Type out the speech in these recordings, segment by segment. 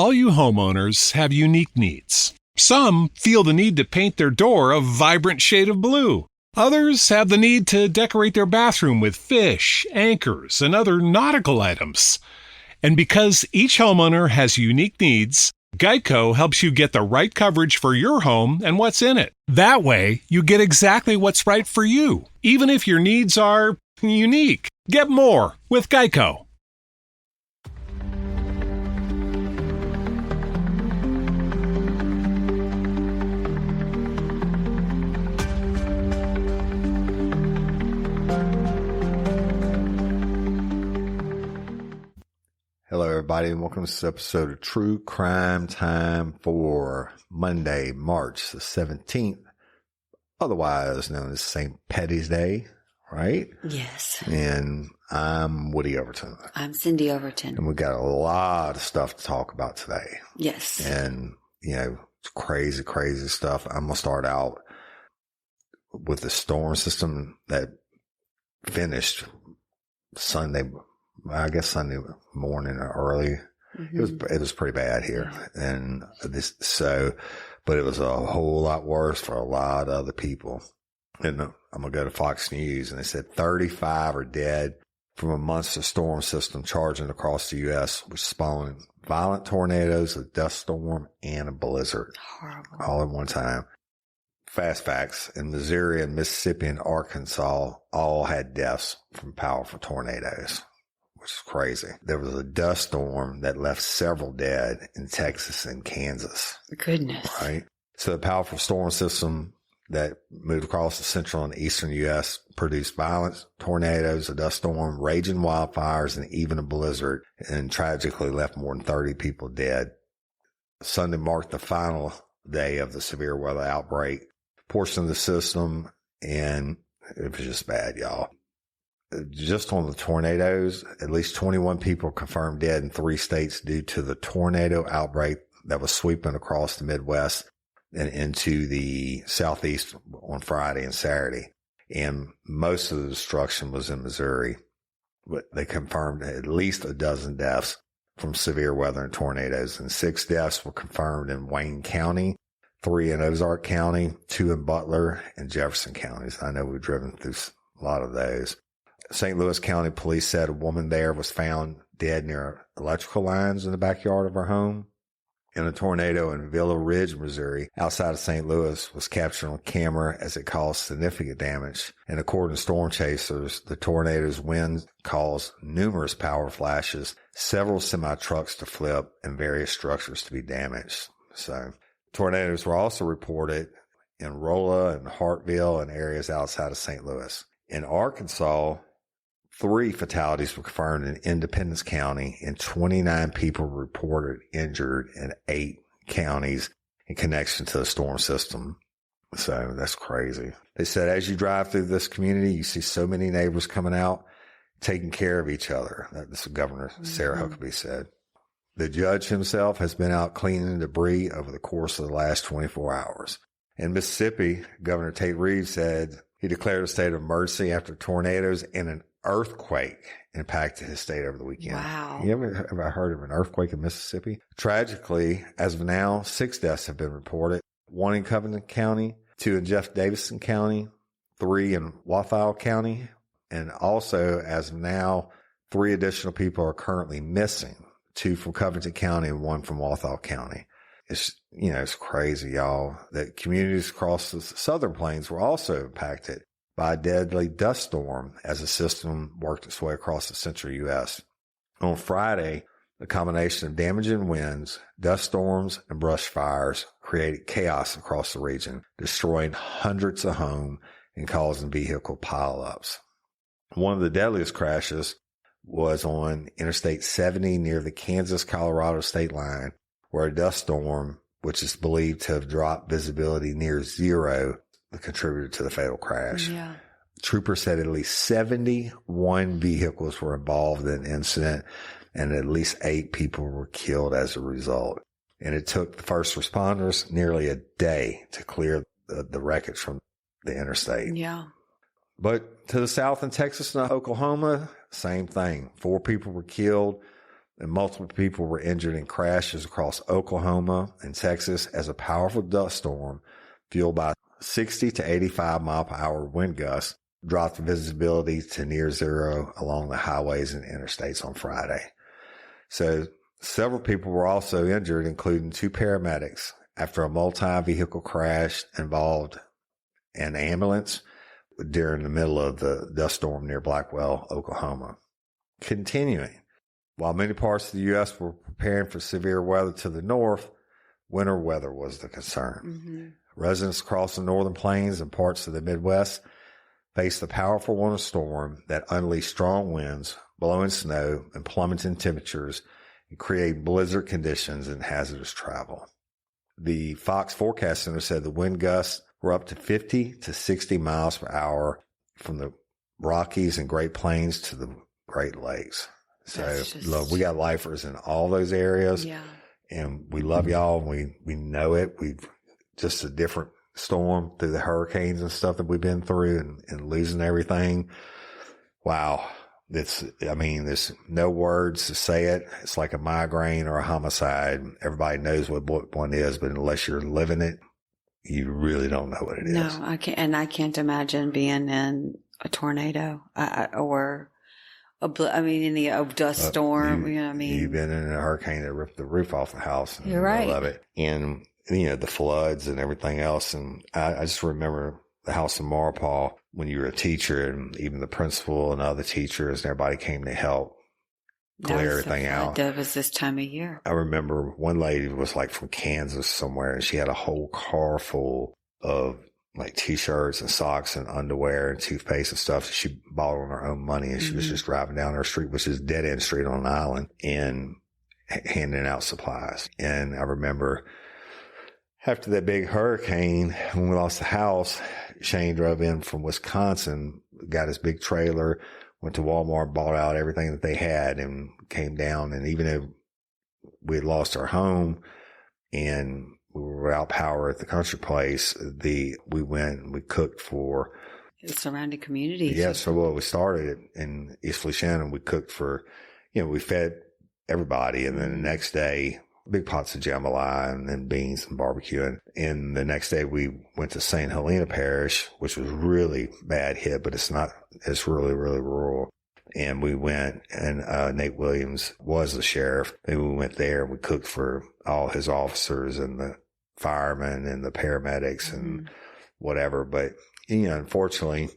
All you homeowners have unique needs. Some feel the need to paint their door a vibrant shade of blue. Others have the need to decorate their bathroom with fish, anchors, and other nautical items. And because each homeowner has unique needs, Geico helps you get the right coverage for your home and what's in it. That way, you get exactly what's right for you, even if your needs are unique. Get more with Geico. Hello, everybody, and welcome to this episode of True Crime Time for Monday, March the 17th, otherwise known as St. Patty's Day, right? Yes. And I'm Woody Overton. I'm Cyndi Overton. And we got a lot of stuff to talk about today. Yes. And, it's crazy, crazy stuff. I'm going to start out with the storm system that finished Sunday morning or early. Mm-hmm. It was pretty bad here. Yeah. And but it was a whole lot worse for a lot of other people. And I'm going to go to Fox News, and they said 35 are dead from a monster storm system charging across the U.S., which spawned violent tornadoes, a dust storm, and a blizzard. Horrible. All at one time. Fast facts: in Missouri and Mississippi and Arkansas all had deaths from powerful tornadoes, which is crazy. There was a dust storm that left several dead in Texas and Kansas. Goodness. Right? So the powerful storm system that moved across the central and eastern U.S. produced violent tornadoes, a dust storm, raging wildfires, and even a blizzard, and tragically left more than 30 people dead. Sunday marked the final day of the severe weather outbreak portion of the system, and it was just bad, y'all. Just on the tornadoes, at least 21 people confirmed dead in 3 states due to the tornado outbreak that was sweeping across the Midwest and into the Southeast on Friday and Saturday. And most of the destruction was in Missouri. But they confirmed at least a dozen deaths from severe weather and tornadoes, and 6 deaths were confirmed in Wayne County, 3 in Ozark County, 2 in Butler and Jefferson counties. I know we've driven through a lot of those. St. Louis County Police said a woman there was found dead near electrical lines in the backyard of her home. And a tornado in Villa Ridge, Missouri, outside of St. Louis, was captured on camera as it caused significant damage. And according to storm chasers, the tornado's wind caused numerous power flashes, several semi-trucks to flip, and various structures to be damaged. So tornadoes were also reported in Rolla and Hartville and areas outside of St. Louis. In Arkansas, 3 fatalities were confirmed in Independence County, and 29 people reported injured in 8 counties in connection to the storm system. So that's crazy. They said as you drive through this community, you see so many neighbors coming out, taking care of each other. That's what Governor Sarah Huckabee said. The judge himself has been out cleaning debris over the course of the last 24 hours. In Mississippi, Governor Tate Reeves said he declared a state of emergency after tornadoes and an earthquake impacted his state over the weekend. Wow. You ever heard of an earthquake in Mississippi? Tragically, as of now, 6 deaths have been reported. 1 in Covington County, 2 in Jeff Davidson County, 3 in Walthall County, and also, as of now, 3 additional people are currently missing. 2 from Covington County and 1 from Walthall County. It's crazy, y'all, that communities across the southern plains were also impacted by a deadly dust storm as the system worked its way across the central U.S. On Friday, the combination of damaging winds, dust storms, and brush fires created chaos across the region, destroying hundreds of homes and causing vehicle pileups. One of the deadliest crashes was on Interstate 70 near the Kansas-Colorado state line, where a dust storm, which is believed to have dropped visibility near zero, contributed to the fatal crash. Yeah. Troopers said at least 71 vehicles were involved in the incident, and at least 8 people were killed as a result. And it took the first responders nearly a day to clear the wreckage from the interstate. Yeah. But to the south in Texas and Oklahoma, same thing. 4 people were killed and multiple people were injured in crashes across Oklahoma and Texas as a powerful dust storm fueled by 60 to 85 mile per hour wind gusts dropped visibility to near zero along the highways and interstates on Friday. So several people were also injured, including 2 paramedics, after a multi-vehicle crash involved an ambulance during the middle of the dust storm near Blackwell, Oklahoma. Continuing, while many parts of the U.S. were preparing for severe weather to the north, winter weather was the concern. Mm-hmm. Residents across the northern plains and parts of the Midwest faced the powerful winter storm that unleashed strong winds, blowing snow, and plummeting temperatures, and created blizzard conditions and hazardous travel. The Fox Forecast Center said the wind gusts were up to 50 to 60 miles per hour from the Rockies and Great Plains to the Great Lakes. So look, we got lifers in all those areas. Yeah. And we love y'all. We know it. We've just a different storm through the hurricanes and stuff that we've been through and losing everything. Wow. There's no words to say it. It's like a migraine or a homicide. Everybody knows what one is, but unless you're living it, you really don't know what it is. No, I can't. And I can't imagine being in a tornado or in the dust storm. You've been in a hurricane that ripped the roof off the house. You're right. I love it. And, the floods and everything else. And I just remember the house in Maurepas when you were a teacher, and even the principal and other teachers and everybody came to help clear everything out. That was this time of year. I remember one lady was like from Kansas somewhere, and she had a whole car full of like t-shirts and socks and underwear and toothpaste and stuff that she bought on her own money. And she was just driving down her street, which is dead end street on an island, and handing out supplies. And I remember after that big hurricane, when we lost the house, Shane drove in from Wisconsin, got his big trailer, went to Walmart, bought out everything that they had, and came down. And even though we had lost our home and we were without power at the country place, we went and we cooked for the surrounding communities. Yeah, so we started in East Feliciana, and we cooked for, we fed everybody. And then the next day, big pots of jambalaya and then beans and barbecue. And the next day we went to St. Helena Parish, which was really bad hit, but it's really, really rural. And we went, and Nate Williams was the sheriff. And we went there and we cooked for all his officers and the firemen and the paramedics and whatever. But, unfortunately,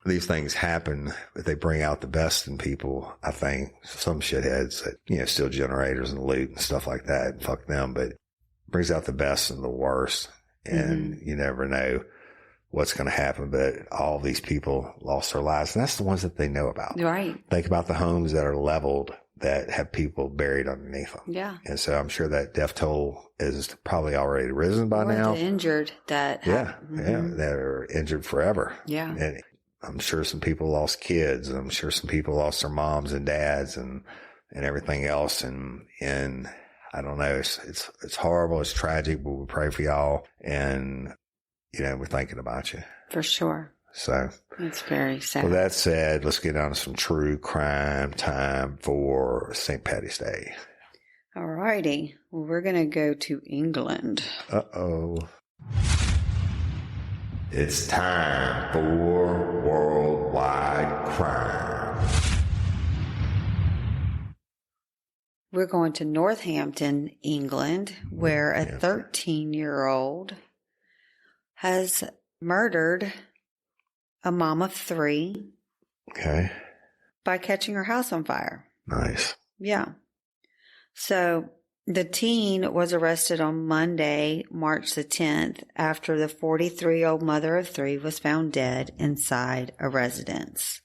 these things happen, but they bring out the best in people. I think some shitheads that, steal generators and loot and stuff like that, and fuck them, but it brings out the best and the worst. And you never know what's going to happen, but all these people lost their lives. And that's the ones that they know about. Right. Think about the homes that are leveled that have people buried underneath them. Yeah. And so I'm sure that death toll is probably already risen by now. The injured that that are injured forever. Yeah. And I'm sure some people lost kids, and I'm sure some people lost their moms and dads and everything else. And I don't know. It's horrible. It's tragic, but we pray for y'all, and, we're thinking about you. For sure. So it's very sad. With that said, let's get on to some true crime time for St. Patty's Day. All righty. Well, we're going to go to England. Uh-oh. It's time for Worldwide Crime. We're going to Northampton, England, where a 13-year-old has murdered a mom of 3. Okay. By catching her house on fire. Nice. Yeah. So the teen was arrested on Monday, March the 10th, after the 43-year-old mother of 3 was found dead inside a residence.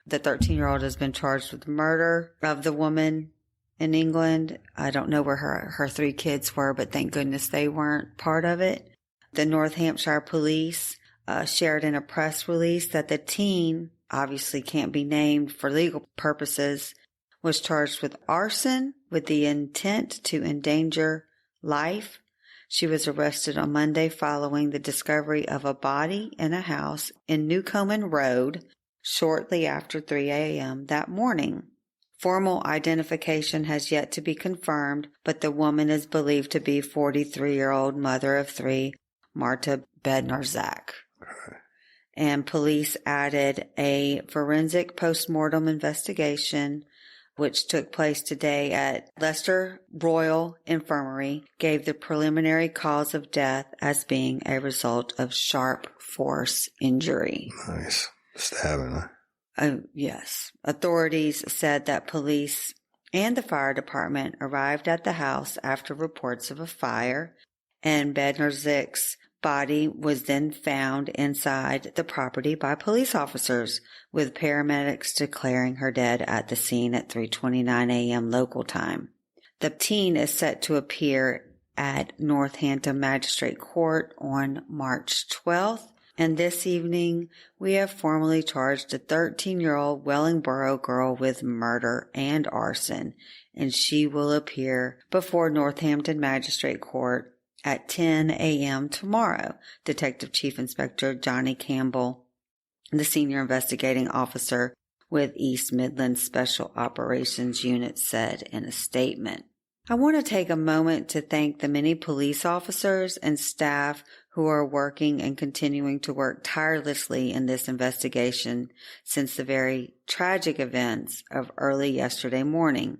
The 13-year-old has been charged with murder of the woman in England. I don't know where her 3 kids were, but thank goodness they weren't part of it. The North Hampshire police shared in a press release that the teen, obviously can't be named for legal purposes, was charged with arson with the intent to endanger life. She was arrested on Monday following the discovery of a body in a house in Newcomen Road shortly after 3 a.m. that morning. Formal identification has yet to be confirmed, but the woman is believed to be 43-year-old mother of three, Marta Bednarzak. And police added a forensic postmortem investigation, which took place today at Leicester Royal Infirmary, gave the preliminary cause of death as being a result of sharp force injury. Nice. Stabbing, huh? Yes. Authorities said that police and the fire department arrived at the house after reports of a fire, and Bednarzak's body was then found inside the property by police officers, with paramedics declaring her dead at the scene at 3:29 a.m. local time. The teen is set to appear at Northampton Magistrate Court on March 12th. And this evening, we have formally charged a 13-year-old Wellingborough girl with murder and arson, and she will appear before Northampton Magistrate Court at 10 a.m. tomorrow. Detective Chief Inspector Johnny Campbell, the senior investigating officer with East Midlands Special Operations Unit, said in a statement. I want to take a moment to thank the many police officers and staff who are working and continuing to work tirelessly in this investigation since the very tragic events of early yesterday morning.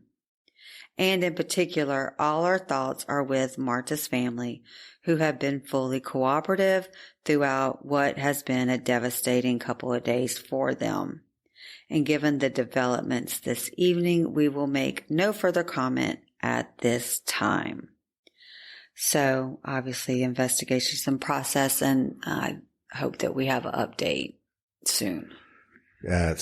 And in particular, all our thoughts are with Marta's family, who have been fully cooperative throughout what has been a devastating couple of days for them. And given the developments this evening, we will make no further comment at this time. So obviously investigation's in process, and I hope that we have an update soon. Yeah,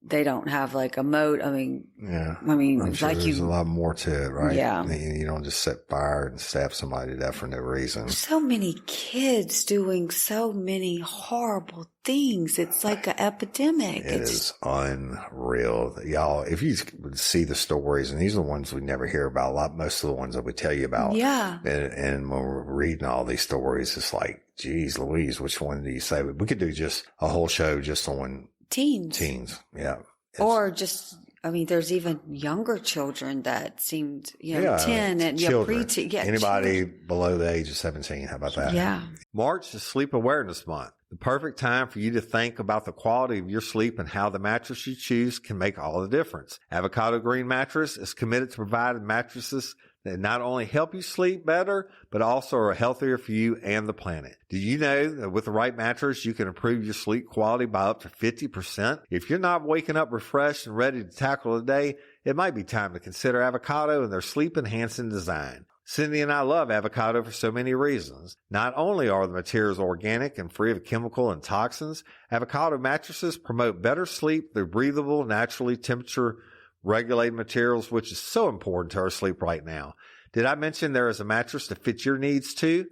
they don't have like a mode. I mean, I'm sure like there's a lot more to it, right? Yeah. You don't just set fire and stab somebody to death for no reason. So many kids doing so many horrible things. It's like an epidemic. It is unreal. Y'all, if you would see the stories, and these are the ones we never hear about, most of the ones that we tell you about. Yeah. And when we're reading all these stories, it's like, geez Louise, which one do you say? We could do just a whole show just on Teens, yeah. Or just, there's even younger children that seemed, 10 and preteen. Yeah, anybody children below the age of 17. How about that? Yeah. March is Sleep Awareness Month. The perfect time for you to think about the quality of your sleep and how the mattress you choose can make all the difference. Avocado Green Mattress is committed to providing mattresses that not only help you sleep better, but also are healthier for you and the planet. Did you know that with the right mattress, you can improve your sleep quality by up to 50%? If you're not waking up refreshed and ready to tackle the day, it might be time to consider Avocado and their sleep-enhancing design. Cindy and I love Avocado for so many reasons. Not only are the materials organic and free of chemical and toxins, Avocado mattresses promote better sleep through breathable, naturally temperature regulated materials, which is so important to our sleep right now. Did I mention there is a mattress to fit your needs too?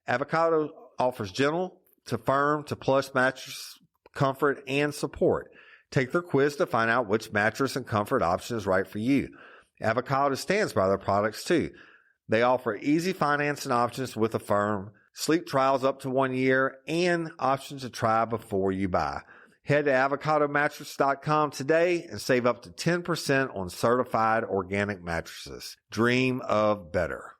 Avocado offers gentle to firm to plush mattress comfort and support. Take their quiz to find out which mattress and comfort option is right for you. Avocado stands by their products too. They offer easy financing options with a firm, sleep trials up to 1 year, and options to try before you buy. Head to avocadomattress.com today and save up to 10% on certified organic mattresses. Dream of better.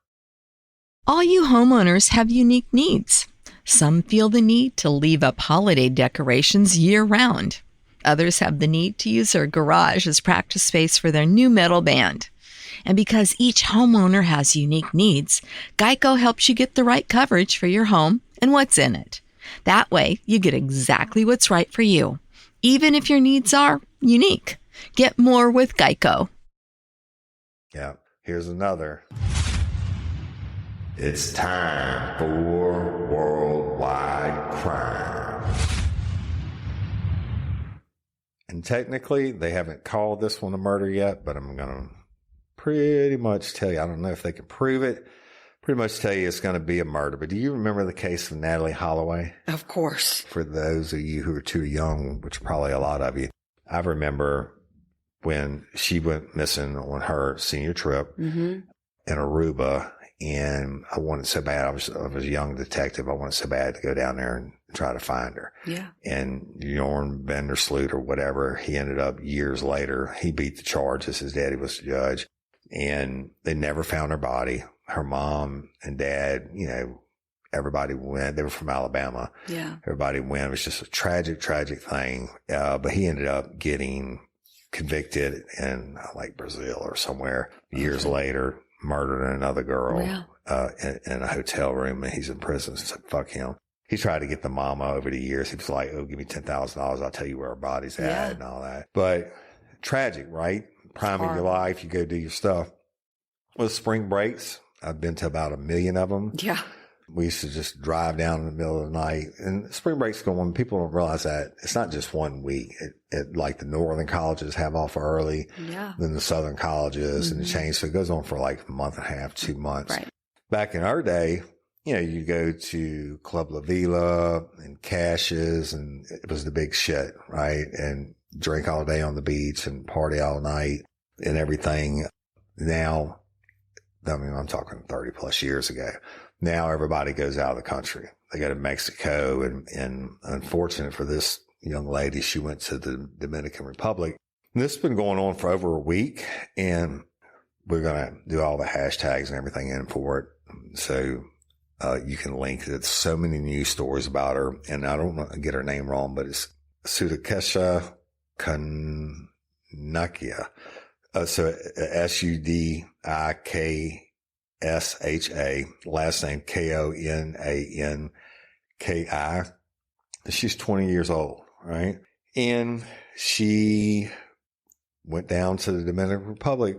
All you homeowners have unique needs. Some feel the need to leave up holiday decorations year-round. Others have the need to use their garage as practice space for their new metal band. And because each homeowner has unique needs, Geico helps you get the right coverage for your home and what's in it. That way, you get exactly what's right for you, even if your needs are unique. Get more with Geico. Yeah, here's another. It's time for worldwide crime. And technically, they haven't called this one a murder yet, but I'm going to pretty much tell you, I don't know if they can prove it, pretty much tell you it's going to be a murder. But do you remember the case of Natalie Holloway? Of course. For those of you who are too young, which are probably a lot of you, I remember when she went missing on her senior trip. Mm-hmm. in Aruba, and I wanted so bad. I was a young detective. I wanted so bad to go down there and try to find her. Yeah. And Jorn Vandersloot or whatever, he ended up years later, he beat the charges. His daddy was the judge, and they never found her body. Her mom and dad, everybody went. They were from Alabama. Yeah. Everybody went. It was just a tragic, tragic thing. But he ended up getting convicted in like Brazil or somewhere years later, murdered another girl in a hotel room, and he's in prison. So fuck him. He tried to get the mama over the years. He was like, "Oh, give me $10,000. I'll tell you where her body's at," and all that. But tragic, right? Prime of your life. You go do your stuff. With spring breaks, I've been to about 1 million of them. Yeah. We used to just drive down in the middle of the night, and spring breaks go on. People don't realize that it's not just 1 week. It like the northern colleges have off early, then the southern colleges, and it changes. So it goes on for like a month and a half, 2 months. Right. Back in our day, you go to Club La Vila and Cash's, and it was the big shit, right? And drink all day on the beach and party all night and everything. Now, I mean, I'm talking 30 plus years ago. Now everybody goes out of the country. They go to Mexico, and unfortunate for this young lady, she went to the Dominican Republic. And this has been going on for over a week, and we're going to do all the hashtags and everything in for it. So, you can link it. So many news stories about her, and I don't want to get her name wrong, but it's Sudiksha Konanki. So Sudiksa, last name Konanki. She's 20 years old, right? And she went down to the Dominican Republic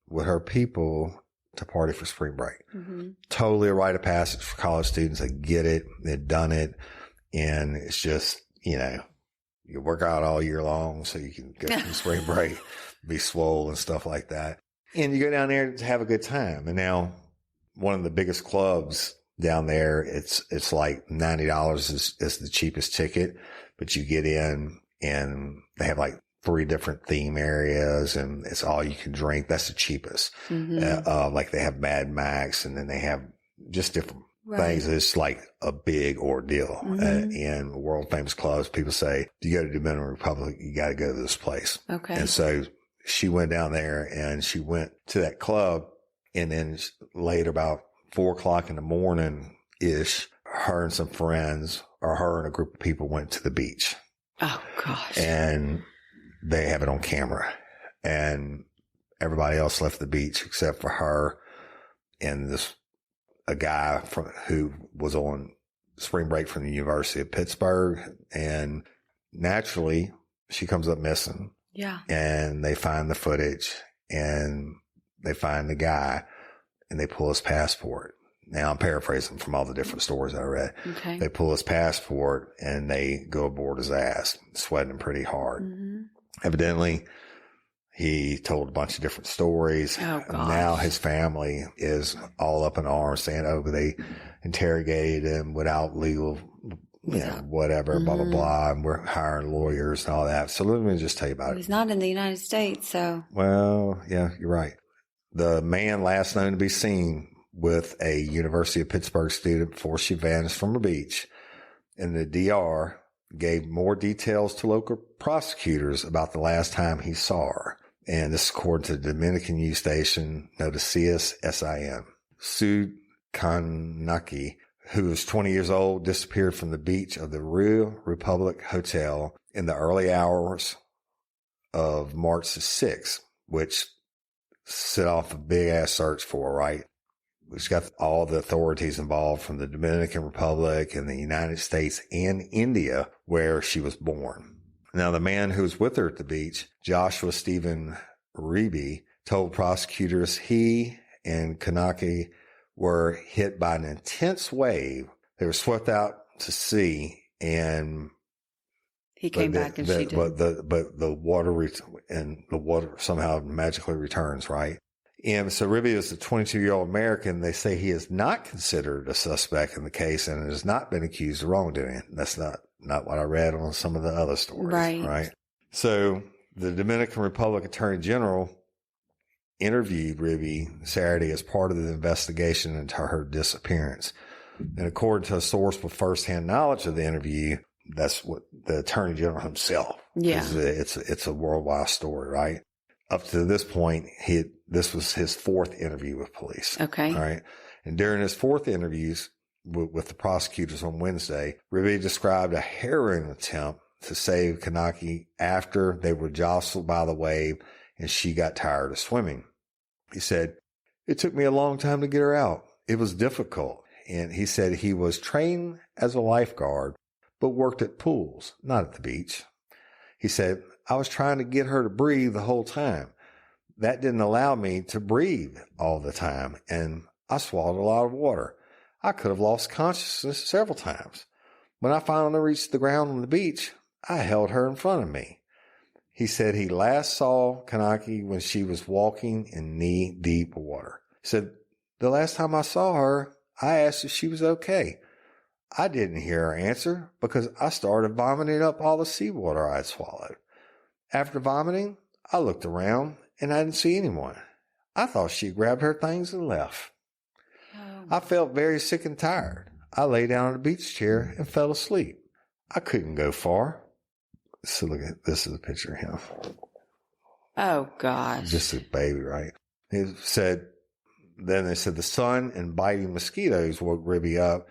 with her people to party for spring break. Mm-hmm. Totally a rite of passage for college students. They get it. They've done it. And it's just, you work out all year long so you can go from spring break, be swole and stuff like that. And you go down there to have a good time. And now one of the biggest clubs down there, it's like $90 is the cheapest ticket, but you get in and they have like 3 different theme areas, and it's all you can drink. That's the cheapest. Mm-hmm. Like they have Mad Max, and then they have just different things. It's like a big ordeal. Mm-hmm. In world famous clubs, people say, if you go to Dominican Republic, you got to go to this place. Okay. And so she went down there and she went to that club, and then late about 4:00 in the morning ish, her and some friends, or her and a group of people, went to the beach. Oh gosh. And they have it on camera, and everybody else left the beach except for her and a guy who was on spring break from the University of Pittsburgh. And naturally she comes up missing. Yeah. And they find the footage, and they find the guy, and they pull his passport. Now I'm paraphrasing from all the different stories I read. Okay. They pull his passport and they go aboard his ass, sweating pretty hard. Mm-hmm. Evidently, he told a bunch of different stories. Oh, gosh. Now his family is all up in arms, saying, "Oh, they interrogated him without legal, whatever, blah, blah, blah. And we're hiring lawyers and all that." So let me just tell you about it. He's not in the United States, so. Well, yeah, you're right. The man last known to be seen with a University of Pittsburgh student before she vanished from a beach in the DR gave more details to local prosecutors about the last time he saw her. And this is according to the Dominican news station Noticias SIM. Sudiksha Konanki, who was 20 years old, disappeared from the beach of the Rio Republic Hotel in the early hours of March the 6th, which set off a big ass search for her, right? Which got all the authorities involved from the Dominican Republic and the United States and India, where she was born. Now, the man who was with her at the beach, Joshua Stephen Reeby, told prosecutors he and Kanakya were hit by an intense wave. They were swept out to sea, and he came back and she did. But the water somehow magically returns, right? And so Ribby is a 22-year-old American. They say he is not considered a suspect in the case and has not been accused of wrongdoing. That's not what I read on some of the other stories. Right. So the Dominican Republic Attorney General interviewed Ruby Saturday as part of the investigation into her disappearance. And according to a source with firsthand knowledge of the interview, that's what the Attorney General himself. Yeah. It's a worldwide story, right? Up to this point, this was his fourth interview with police. Okay. All right. And during his fourth interviews with the prosecutors on Wednesday, Ruby described a harrowing attempt to save Kanakya after they were jostled by the wave and she got tired of swimming. He said, "It took me a long time to get her out. It was difficult." And he said he was trained as a lifeguard, but worked at pools, not at the beach. He said, "I was trying to get her to breathe the whole time. That didn't allow me to breathe all the time, and I swallowed a lot of water. I could have lost consciousness several times. When I finally reached the ground on the beach, I held her in front of me." He said he last saw Kanakya when she was walking in knee-deep water. He said, "The last time I saw her, I asked if she was okay. I didn't hear her answer because I started vomiting up all the seawater I had swallowed. After vomiting, I looked around and I didn't see anyone. I thought she grabbed her things and left. I felt very sick and tired. I lay down in a beach chair and fell asleep. I couldn't go far." So look at this is a picture of him. Oh, gosh. Just a baby, right? He said, then they said the sun and biting mosquitoes woke Ruby up.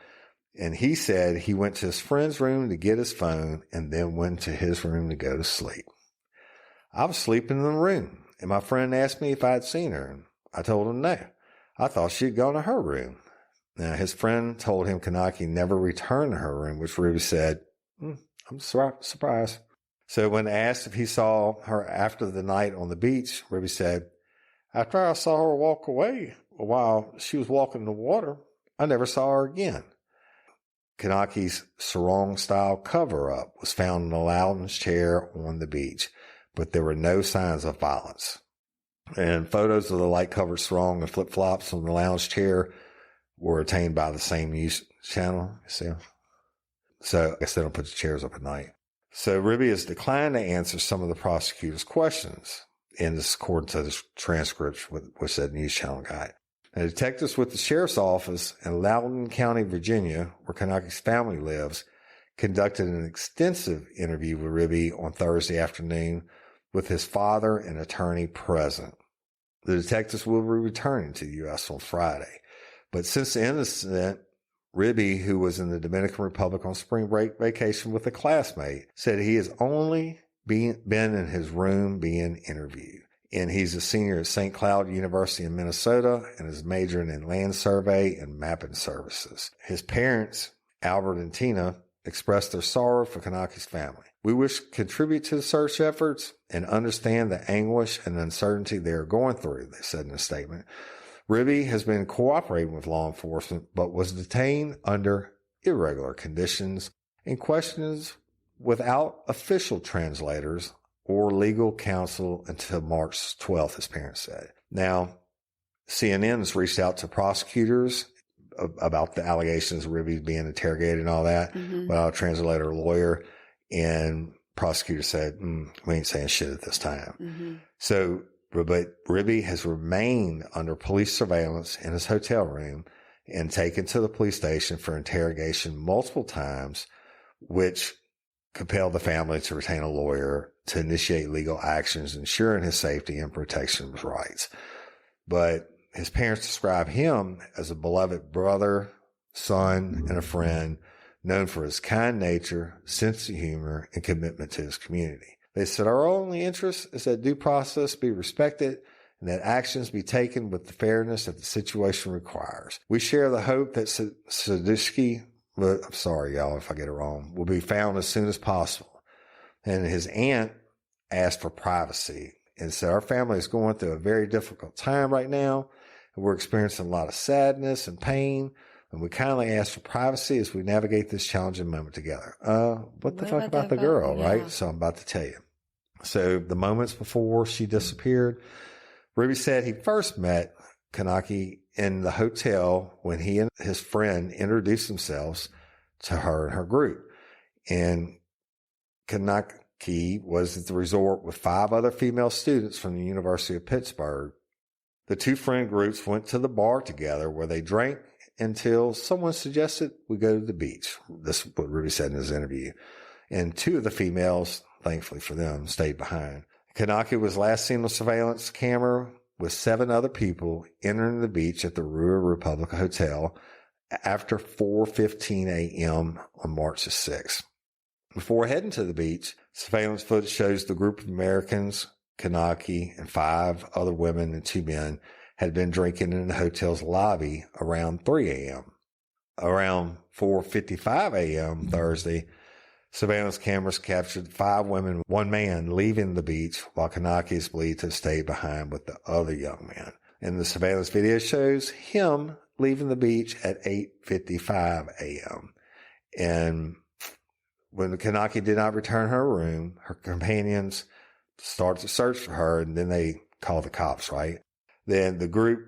And he said he went to his friend's room to get his phone and then went to his room to go to sleep. "I was sleeping in the room and my friend asked me if I had seen her. And I told him no. I thought she had gone to her room." Now, his friend told him Kanakya never returned to her room, which Ruby said, "I'm surprised." So when asked if he saw her after the night on the beach, Ruby said, "After I saw her walk away while she was walking in the water, I never saw her again." Kanakya's sarong-style cover-up was found in a lounge chair on the beach, but there were no signs of violence. And photos of the light-covered sarong and flip-flops on the lounge chair were obtained by the same news channel. So I guess they don't put the chairs up at night. So Ruby has declined to answer some of the prosecutor's questions, and this according to the transcripts which that news channel got. And detectives with the sheriff's office in Loudoun County, Virginia, where Kanakya's family lives, conducted an extensive interview with Ruby on Thursday afternoon with his father and attorney present. The detectives will be returning to the U.S. on Friday. But since the incident, Ruby, who was in the Dominican Republic on spring break vacation with a classmate, said he has only been in his room being interviewed. And he's a senior at St. Cloud University in Minnesota and is majoring in land survey and mapping services. His parents, Albert and Tina, expressed their sorrow for Kanakya's family. "We wish to contribute to the search efforts and understand the anguish and uncertainty they are going through," they said in a statement. Ruby has been cooperating with law enforcement, but was detained under irregular conditions and questions without official translators or legal counsel until March 12th, his parents said. Now, CNN has reached out to prosecutors about the allegations of Ruby being interrogated and all that, without a translator or lawyer, and prosecutors said, "We ain't saying shit at this time." So, but Ruby has remained under police surveillance in his hotel room and taken to the police station for interrogation multiple times, which compelled the family to retain a lawyer to initiate legal actions, ensuring his safety and protection of his rights. But his parents describe him as a beloved brother, son, and a friend, known for his kind nature, sense of humor, and commitment to his community. They said, "Our only interest is that due process be respected and that actions be taken with the fairness that the situation requires. We share the hope that Sudhiksha, I'm sorry, y'all, if I get it wrong, will be found as soon as possible." And his aunt asked for privacy and said, "Our family is going through a very difficult time right now, and we're experiencing a lot of sadness and pain, and we kindly ask for privacy as we navigate this challenging moment together." What the fuck about the girl, right? So I'm about to tell you. So the moments before she disappeared, Ruby said he first met Kanakya in the hotel when he and his friend introduced themselves to her and her group. And Kanakya was at the resort with 5 other female students from the University of Pittsburgh The two friend groups went to the bar together where they drank until someone suggested we go to the beach. This is what Ruby said in his interview. And two of the females, thankfully for them, stayed behind. Kanakya was last seen on surveillance camera with 7 other people entering the beach at the Rua Republic Hotel after 4:15 a.m. on March the 6th. Before heading to the beach, surveillance footage shows the group of Americans, Kanakya, and 5 other women and 2 men had been drinking in the hotel's lobby around 3 a.m. Around 4:55 a.m. Thursday, surveillance cameras captured 5 women, 1 man leaving the beach while Kanakya is believed to have stayed behind with the other young man. And the surveillance video shows him leaving the beach at 8:55 a.m. And when Kanakya did not return her room, her companions started to search for her, and then they called the cops, right? Then the group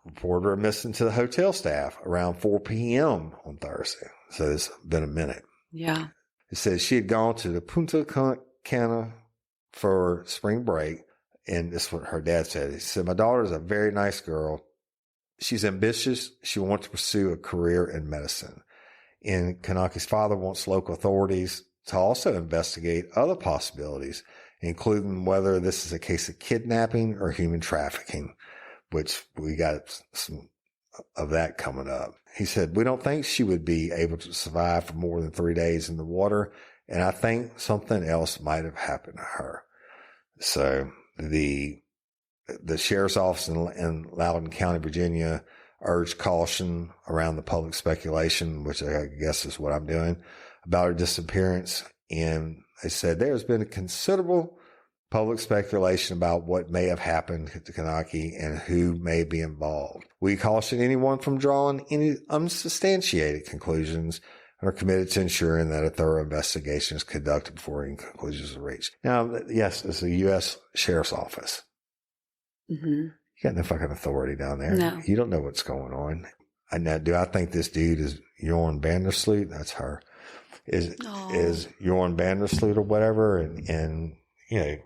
reported her missing to the hotel staff around 4 p.m. on Thursday. So it's been a minute. Yeah. It says she had gone to the Punta Cana for spring break. And this is what her dad said. He said, my daughter is a very nice girl. She's ambitious. She wants to pursue a career in medicine. And Kanakya's father wants local authorities to also investigate other possibilities, including whether this is a case of kidnapping or human trafficking, which we got some of that coming up. He said, we don't think she would be able to survive for more than 3 days in the water, and I think something else might have happened to her. So the sheriff's office in Loudoun County, Virginia, urged caution around the public speculation, which I guess is what I'm doing, about her disappearance. And they said there has been a considerable public speculation about what may have happened to Kanakya and who may be involved. We caution anyone from drawing any unsubstantiated conclusions and are committed to ensuring that a thorough investigation is conducted before any conclusions are reached. Now, yes, it's a U.S. Sheriff's Office. Mm-hmm. You got no fucking authority down there. No. You don't know what's going on. Now, do I think this dude is Jorn Vandersloot? That's her. Is Jorn Vandersloot or whatever and you know,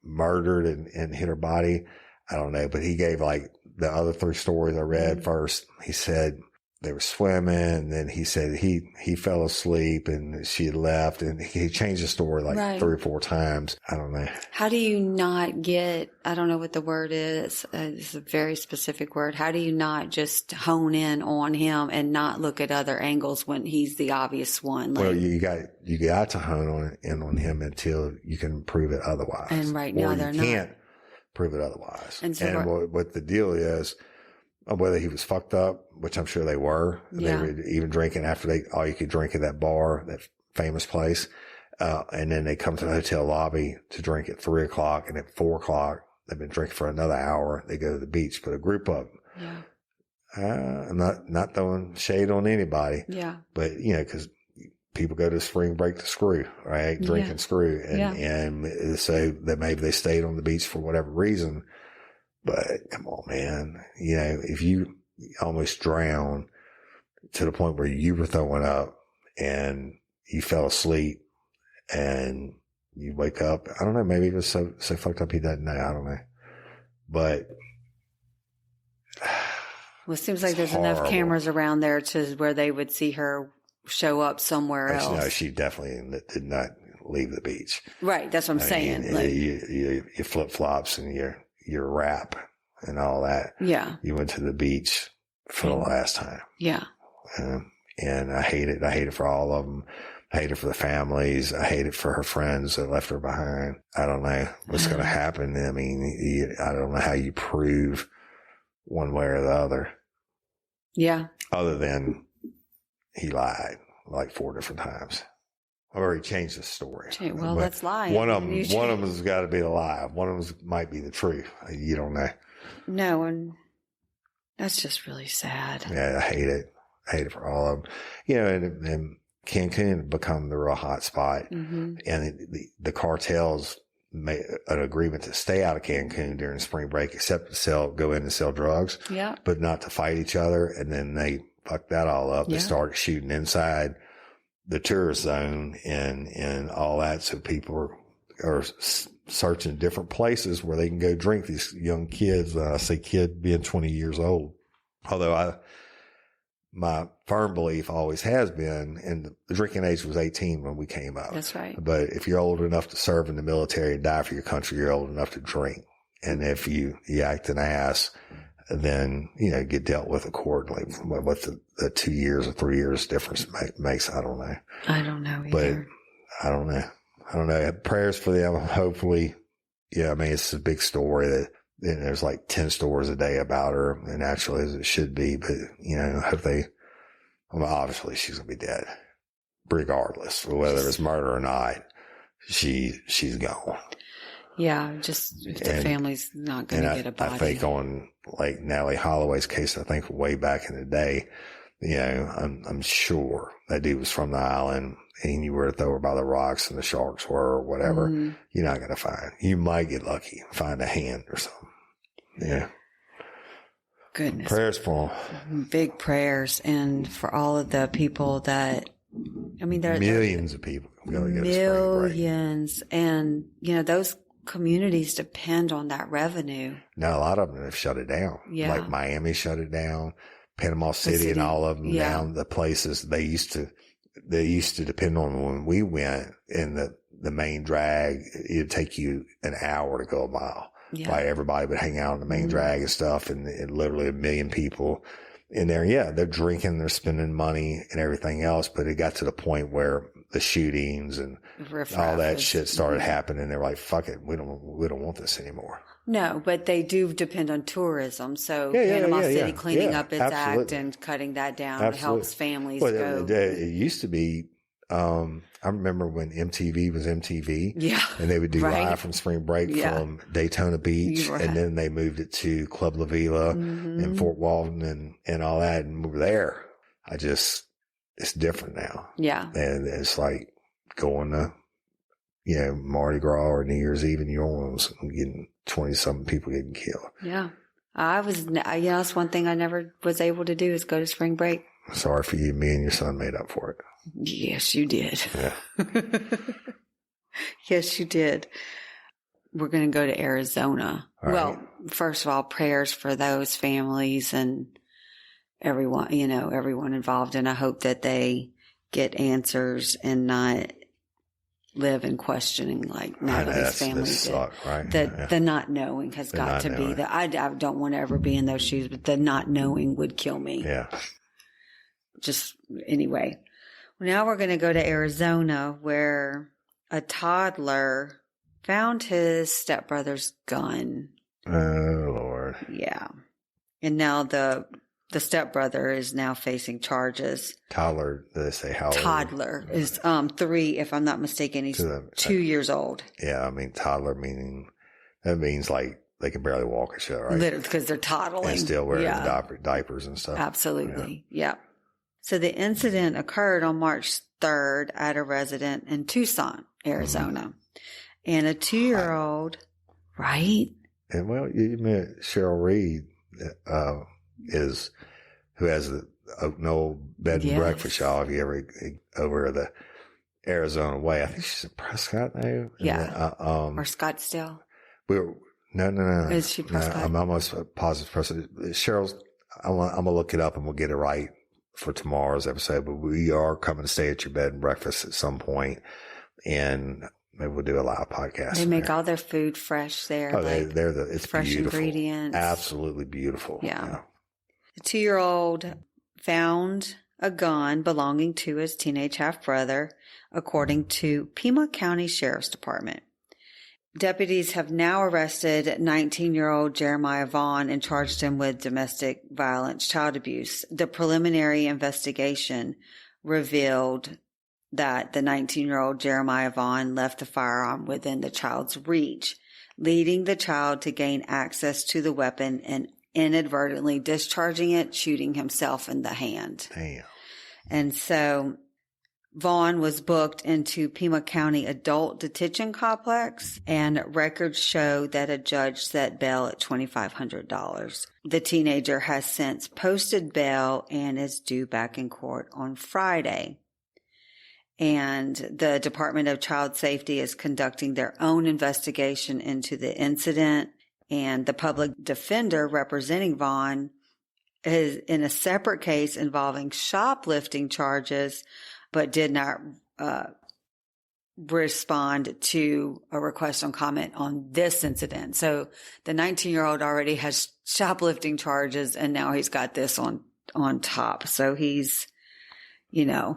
murdered and hit her body? I don't know. But he gave like the other 3 stories I read first. He said they were swimming, and then he said he fell asleep and she had left, and he changed the story like 3 or 4 times. I don't know. How do you not get, I don't know what the word is. It's a very specific word. How do you not just hone in on him and not look at other angles when he's the obvious one? Well, you got to hone in on him until you can prove it otherwise. And right now they're not. You can't prove it otherwise. And so what the deal is, whether he was fucked up, which I'm sure they were. They were even drinking after all you could drink at that bar, that famous place. And then they come to the hotel lobby to drink at 3 o'clock, and at 4 o'clock, they've been drinking for another hour. They go to the beach, but a group of them. Yeah. I'm not throwing shade on anybody. Yeah. But, you know, cause people go to spring break to screw, right? Drink and screw. And so that maybe they stayed on the beach for whatever reason. But come on, man. You know, if you almost drown to the point where you were throwing up and you fell asleep and you wake up, I don't know, maybe it was so fucked up he doesn't know. I don't know. But well, it seems like there's enough cameras around there to where they would see her show up somewhere else. No, she definitely did not leave the beach. Right. That's what I'm saying. Your flip flops and your wrap and all that. Yeah. You went to the beach for the last time. Yeah. And I hate it. I hate it for all of them. I hate it for the families. I hate it for her friends that left her behind. I don't know what's going to happen. I mean, I don't know how you prove one way or the other. Yeah. Other than he lied like 4 different times. Or he changed the story. Well, that's lying. One of them has got to be a lie. One of them might be the truth. You don't know. No, and that's just really sad. Yeah, I hate it. I hate it for all of them. You know, and Cancun become the real hot spot. Mm-hmm. And the cartels made an agreement to stay out of Cancun during spring break, except to go in and sell drugs. Yeah. But not to fight each other. And then they fucked that all up. Yeah. They started shooting inside the tourist zone and all that. So people are searching different places where they can go drink, these young kids. I say kid being 20 years old. Although my firm belief always has been, and the drinking age was 18 when we came up. That's right. But if you're old enough to serve in the military and die for your country, you're old enough to drink. And if you act an ass, then, get dealt with accordingly. What the 2 years or 3 years difference makes, I don't know. I don't know either. But I don't know. Prayers for them. Hopefully. Yeah. I mean, it's a big story that, and there's like 10 stories a day about her, and naturally as it should be, but obviously she's going to be dead regardless of whether it's murder or not. She's gone. Yeah. Just if the family's not going to get a body. I think on like Natalie Holloway's case, I think way back in the day, I'm sure that dude was from the island and he knew where to throw her by the rocks and the sharks were or whatever. Mm-hmm. You're not going to find. You might get lucky, find a hand or something. Yeah. Goodness. Prayers for them. Big prayers. And for all of the people that, there are millions of people going to millions. And, those communities depend on that revenue. Now, a lot of them have shut it down. Yeah. Like Miami shut it down, Panama City and all of them down. The places they used to depend on when we went in the main drag. It'd take you an hour to go a mile. Yeah. Like everybody would hang out in the main drag and stuff, and literally 1 million people in there. Yeah, they're drinking, they're spending money and everything else, but it got to the point where the shootings and all that shit started happening. They're like, fuck it. We don't want this anymore. No, but they do depend on tourism. So Panama City cleaning up its act and cutting that down helps families go. It used to be, I remember when MTV was MTV. Yeah. And they would do live from spring break from Daytona Beach. Right. And then they moved it to Club La Vila and Fort Walton and all that. And we were there. It's different now. Yeah. And it's like going to, Mardi Gras or New Year's Eve in New Orleans and getting 20-something people getting killed. Yeah. That's one thing I never was able to do is go to spring break. Sorry for you. Me and your son made up for it. Yes, you did. Yeah. Yes, you did. We're going to go to Arizona. All well, right. First of all, prayers for those families and everyone, everyone involved. And I hope that they get answers and not live in questioning like Natalie's family did. Right? The not knowing has got to be I don't want to ever be in those shoes, but the not knowing would kill me. Yeah. Just anyway. Now we're going to go to Arizona where a toddler found his stepbrother's gun. Oh, Lord. Yeah. And now the stepbrother is now facing charges. Toddler, did they say how old? Toddler is 3, if I'm not mistaken. He's 2 years old. Yeah, toddler that means like they can barely walk or shit, right? Literally, because they're toddling. And still wearing diapers and stuff. Absolutely. Yeah. So the incident occurred on March 3rd at a residence in Tucson, Arizona. Mm-hmm. And a 2-year-old, right? And you met Cheryl Reed, who has the Oak Knoll bed and breakfast shop. If you ever over the Arizona way, I think she's in Prescott now. Yeah. Or Scottsdale. No. Is she Prescott? No, I'm almost positive Prescott. Cheryl's, I'm going to look it up and we'll get it right for tomorrow's episode, but we are coming to stay at your bed and breakfast at some point, and maybe we'll do a live podcast. They make all their food fresh there. Oh, it's fresh beautiful. Ingredients. Absolutely beautiful. Yeah. The 2-year-old found a gun belonging to his teenage half-brother, according to Pima County Sheriff's Department. Deputies have now arrested 19-year-old Jeremiah Vaughn and charged him with domestic violence, child abuse. The preliminary investigation revealed that the 19-year-old Jeremiah Vaughn left the firearm within the child's reach, leading the child to gain access to the weapon and inadvertently discharging it, shooting himself in the hand. Damn. And so Vaughn was booked into Pima County Adult Detention Complex, and records show that a judge set bail at $2,500. The teenager has since posted bail and is due back in court on Friday. And the Department of Child Safety is conducting their own investigation into the incident. And the public defender representing Vaughn is in a separate case involving shoplifting charges, but did not respond to a request on comment on this incident. So the 19-year-old already has shoplifting charges, and now he's got this on top. So he's, I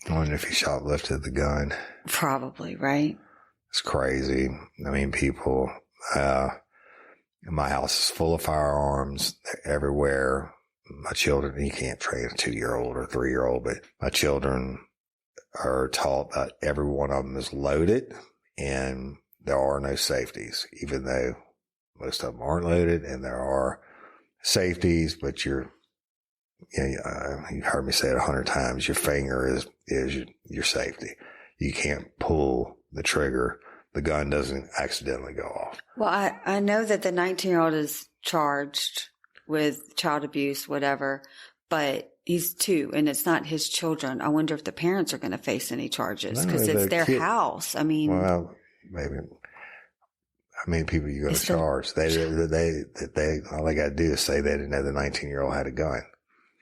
wonder if he shoplifted the gun. Probably, right? It's crazy. I mean, people, my house is full of firearms. They're everywhere. My children, you can't train a 2-year-old or 3-year-old, but my children are taught that every one of them is loaded and there are no safeties, even though most of them aren't loaded and there are safeties, but you've heard me say it 100 times. Your finger is your safety. You can't pull the trigger. The gun doesn't accidentally go off. Well, I know that the 19-year-old is charged with child abuse, whatever, but he's 2 and it's not his children. I wonder if the parents are going to face any charges because it's their house. I mean, well, maybe. How many people you going to charge? All they got to do is say they didn't know the 19-year-old had a gun.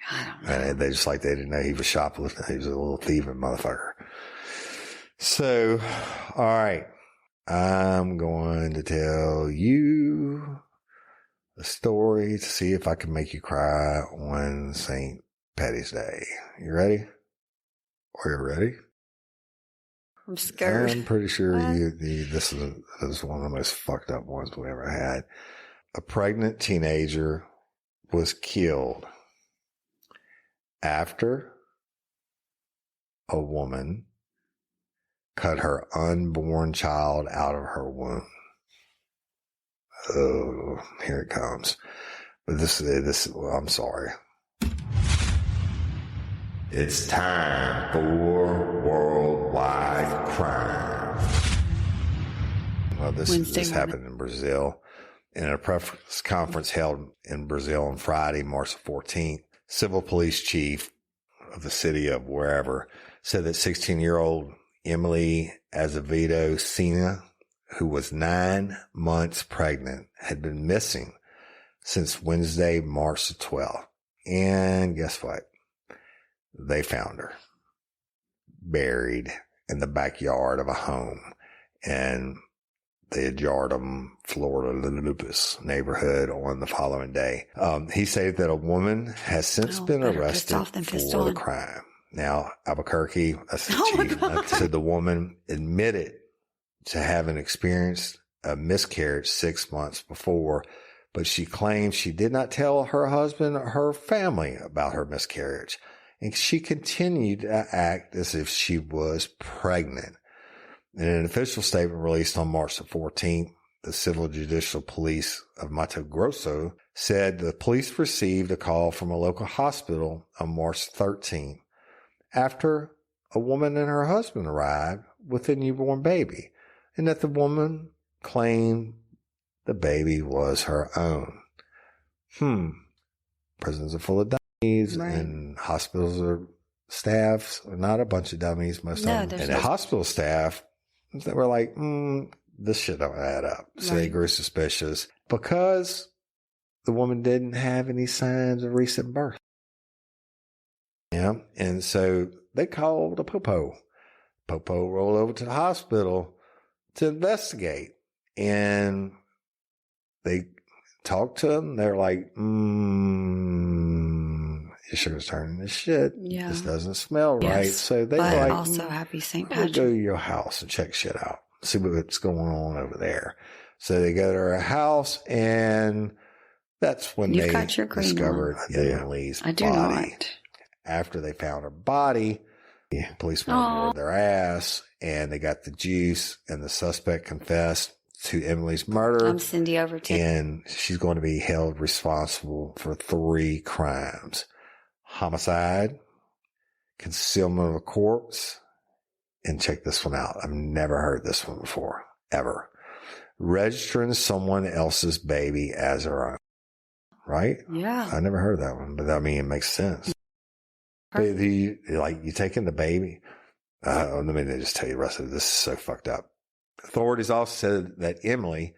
I don't know. And they just like they didn't know he was shoplifting. He was a little thieving motherfucker. So, all right. I'm going to tell you a story to see if I can make you cry on St. Patty's Day. You ready? Are you ready? I'm scared. I'm pretty sure this is one of the most fucked up ones we ever had. A pregnant teenager was killed after a woman cut her unborn child out of her womb. Oh, here it comes. But I'm sorry. It's time for worldwide crime. Well, this happened in Brazil. In a press conference held in Brazil on Friday, March 14th, civil police chief of the city of wherever said that 16-year-old Emily Azevedo Sena, who was 9 months pregnant, had been missing since Wednesday, March 12th. And guess what? They found her buried in the backyard of a home in the Jardim, Florida, Lupus neighborhood on the following day. He said that a woman has since been arrested for the crime. Now, Albuquerque, said the woman admitted to having experienced a miscarriage 6 months before, but she claimed she did not tell her husband or her family about her miscarriage. And she continued to act as if she was pregnant. In an official statement released on March the 14th, the Civil Judicial Police of Mato Grosso said the police received a call from a local hospital on March 13th after a woman and her husband arrived with a newborn baby, and that the woman claimed the baby was her own. Prisons are full of dummies, right, and hospitals are staffs are not a bunch of dummies, most of them. And the hospital staff, they were like, this shit don't add up. So they grew suspicious because the woman didn't have any signs of recent birth. Yeah. And so they called the Popo. Popo rolled over to the hospital to investigate. And they talked to him. They're like, your sugar's turning to shit. Yeah. This doesn't smell right. So they were like, also happy St. Patrick. Go to your house and check shit out. See what's going on over there. So they go to her house, and that's when they discovered Emily's body. Not. After they found her body, police went their ass, and they got the juice, and the suspect confessed to Emily's murder. I'm Cyndi Overton. And she's going to be held responsible for 3 crimes: homicide, concealment of a corpse, and check this one out. I've never heard this one before, ever. Registering someone else's baby as her own. Right? Yeah. I never heard that one, but I mean, it makes sense. But you taking the baby, Let me just tell you the rest of it. This is so fucked up. Authorities also said that Emily,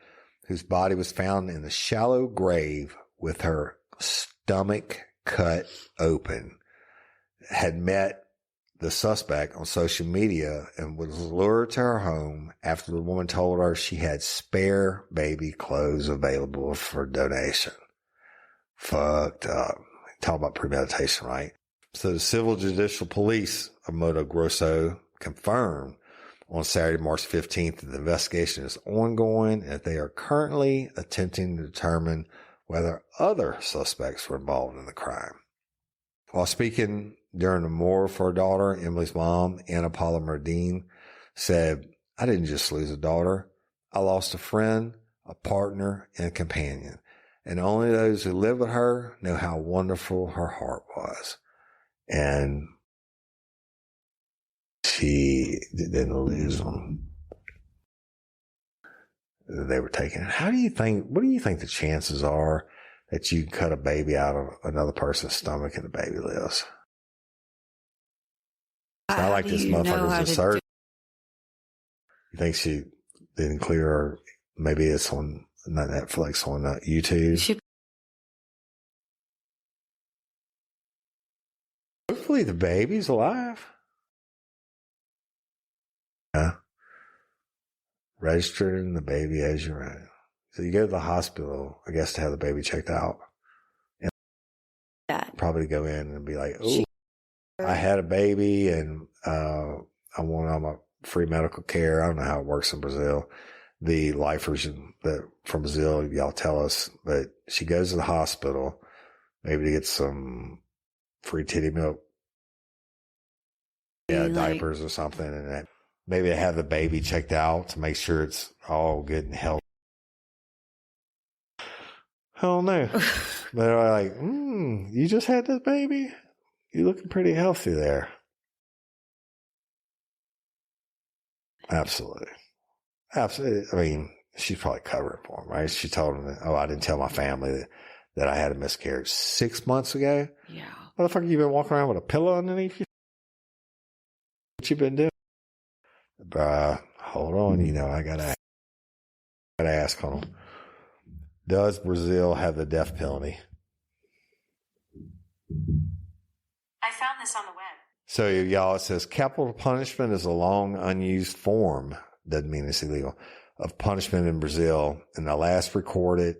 whose body was found in the shallow grave with her stomach cut open, had met the suspect on social media and was lured to her home after the woman told her she had spare baby clothes available for donation. Fucked up. Talk about premeditation, right? So the civil judicial police of Mato Grosso confirmed on Saturday, March 15th, that the investigation is ongoing and that they are currently attempting to determine whether other suspects were involved in the crime. While speaking during the memorial for her daughter, Emily's mom, Anna Paula Merdine, said, "I didn't just lose a daughter. I lost a friend, a partner, and a companion. And only those who live with her know how wonderful her heart was." And she didn't lose them. They were taken. What do you think the chances are that you cut a baby out of another person's stomach and the baby lives? It's not like this motherfucker's a surgeon. You think she didn't clear her? Maybe it's on not Netflix, on YouTube. Hopefully the baby's alive. Yeah. Registering the baby as your own. So you go to the hospital, I guess, to have the baby checked out. And probably go in and be like, "Oh, I had a baby and I want all my free medical care." I don't know how it works in Brazil. The lifers from Brazil, y'all tell us. But she goes to the hospital, maybe to get some free titty milk. Yeah, diapers or something. And maybe they have the baby checked out to make sure it's all good and healthy. I don't know. They're like, "You just had this baby? You're looking pretty healthy there." Absolutely. Absolutely. I mean, she's probably covering for him, right? She told him, "Oh, I didn't tell my family that I had a miscarriage 6 months ago." Yeah. Motherfucker, you been walking around with a pillow underneath you? What you been doing? Bruh, hold on. I gotta ask on them. Does Brazil have the death penalty? I found this on the web. So, y'all, it says capital punishment is a long unused form, doesn't mean it's illegal, of punishment in Brazil. And the last recorded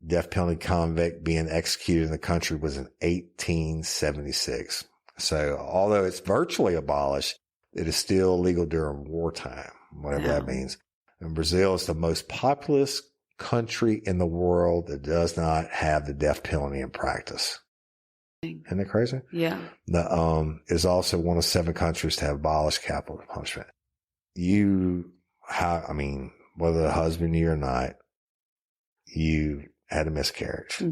death penalty convict being executed in the country was in 1876. So, although it's virtually abolished, it is still legal during wartime, whatever that means. And Brazil is the most populous country in the world that does not have the death penalty in practice. Isn't that crazy? Yeah. Is also one of 7 countries to have abolished capital punishment. Whether the husband you or not, you had a miscarriage. Mm-hmm.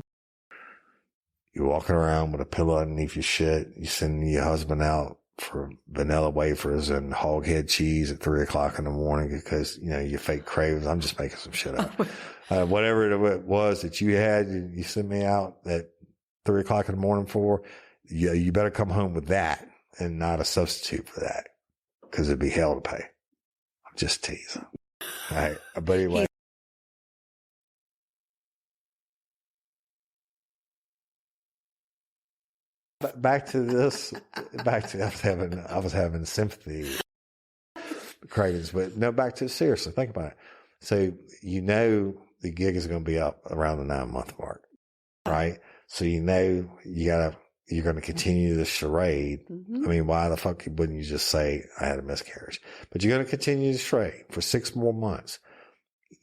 You're walking around with a pillow underneath your shit. You sending your husband out for vanilla wafers and hog head cheese at 3:00 in the morning because, your fake cravings. I'm just making some shit up. Whatever it was that you had, you sent me out at 3:00 in the morning for, you better come home with that and not a substitute for that because it'd be hell to pay. I'm just teasing. All right. But anyway. Back to this. I was having sympathy cravings, but no, back to seriously. Think about it. So, the gig is going to be up around the 9-month mark, right? So, you're going to continue the charade. Mm-hmm. I mean, why the fuck wouldn't you just say I had a miscarriage? But you're going to continue the charade for 6 more months.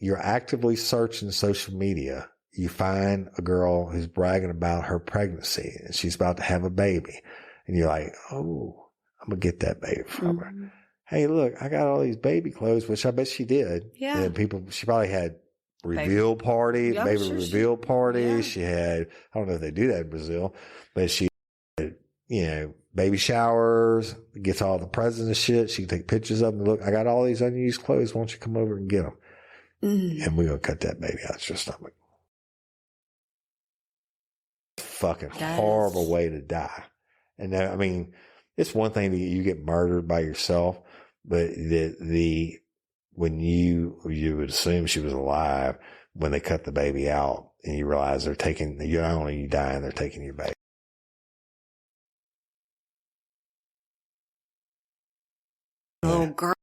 You're actively searching social media. You find a girl who's bragging about her pregnancy and she's about to have a baby. And you're like, "Oh, I'm going to get that baby from her. Hey, look, I got all these baby clothes," which I bet she did. Yeah. And she probably had reveal parties, baby reveal parties. Yeah. She had, I don't know if they do that in Brazil, but she had, baby showers, gets all the presents and shit. She can take pictures of them. Look, I got all these unused clothes. Why don't you come over and get them? And we're going to cut that baby out your stomach. Fucking horrible way to die. And it's one thing that you get murdered by yourself, but when you would assume she was alive when they cut the baby out and you realize they're taking, not only you dying, they're taking your baby. Oh, girl.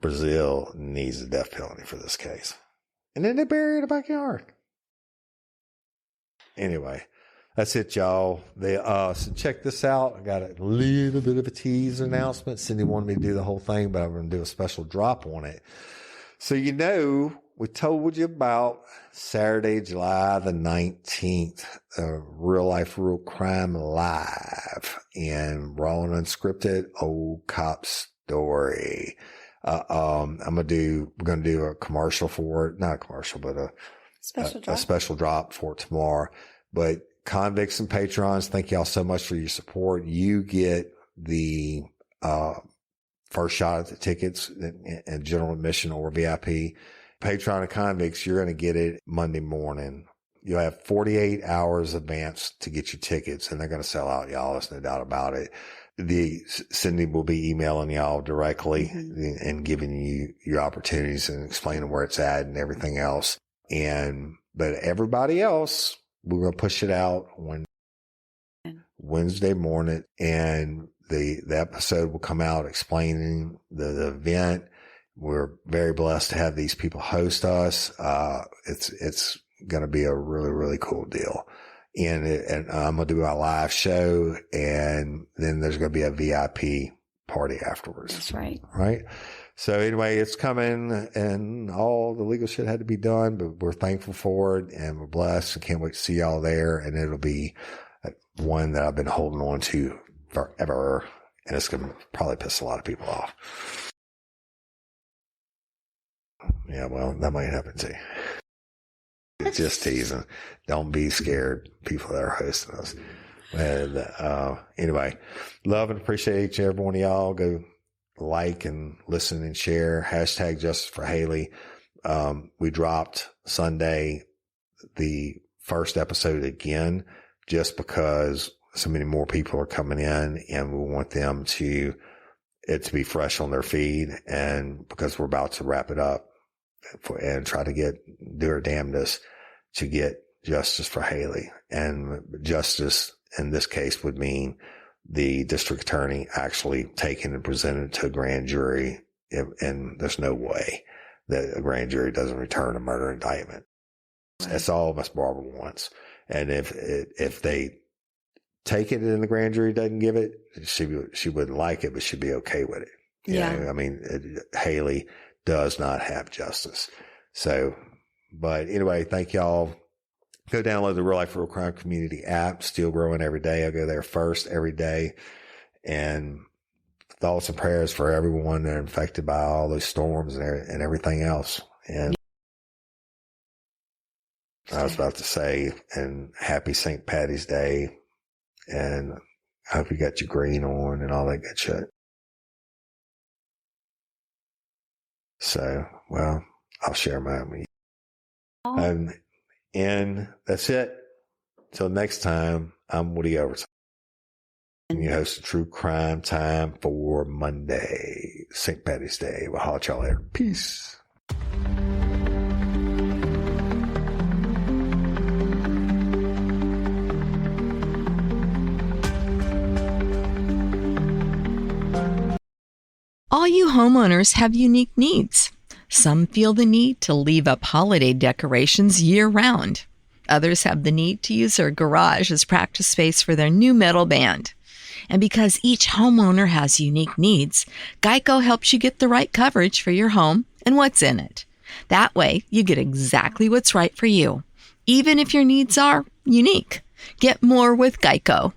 Brazil needs the death penalty for this case. And then they bury her in the backyard. Anyway, that's it, y'all. So check this out. I got a little bit of a teaser announcement. Cindy wanted me to do the whole thing, but I'm going to do a special drop on it. So, we told you about Saturday, July the 19th, Real Life, Real Crime Live and Raw and Unscripted Old Cop Story. We're going to do a commercial for it. Not a commercial, but a special drop for it tomorrow. But convicts and patrons, thank y'all so much for your support. You get the first shot at the tickets and general admission or VIP. Patron and convicts, you're going to get it Monday morning. You'll have 48 hours advance to get your tickets, and they're going to sell out, y'all. There's no doubt about it. Cindy will be emailing y'all directly and giving you your opportunities and explaining where it's at and everything else. But everybody else, we're going to push it out on Wednesday morning, and the episode will come out explaining the event. We're very blessed to have these people host us. It's going to be a really, really cool deal. And I'm going to do a live show, and then there's going to be a VIP party afterwards. That's right. Right. So anyway, it's coming, and all the legal shit had to be done, but we're thankful for it, and we're blessed, and can't wait to see y'all there. And it'll be one that I've been holding on to forever, and it's going to probably piss a lot of people off. Yeah, well, that might happen too. It's just teasing. Don't be scared, people that are hosting us. And anyway, love and appreciate each and every one of y'all. Go like and listen and share. Hashtag Justice for Haley. We dropped Sunday the first episode again, just because so many more people are coming in, and we want them to be fresh on their feed, and because we're about to wrap it up and try to do our damnedest to get justice for Haley. And justice in this case would mean the district attorney actually taken and presented to a grand jury. And there's no way that a grand jury doesn't return a murder indictment. That's all Miss Barbara wants. And if they take it and the grand jury doesn't give it, she wouldn't like it, but she'd be okay with it. Yeah. I mean, Haley does not have justice. So, but anyway, thank y'all. Go download the Real Life, Real Crime Community app. Still growing every day. I go there first every day. And thoughts and prayers for everyone that are infected by all those storms and everything else. And I was about to say, and happy St. Patty's Day. And I hope you got your green on and all that good shit. So, well, I'll share mine with you. And that's it. Till next time, I'm Woody Overton. And you host a True Crime Time for Monday, St. Patty's Day. We'll holler at y'all later. Peace. All you homeowners have unique needs. Some feel the need to leave up holiday decorations year-round. Others have the need to use their garage as practice space for their new metal band. And because each homeowner has unique needs, Geico helps you get the right coverage for your home and what's in it. That way, you get exactly what's right for you, even if your needs are unique. Get more with Geico.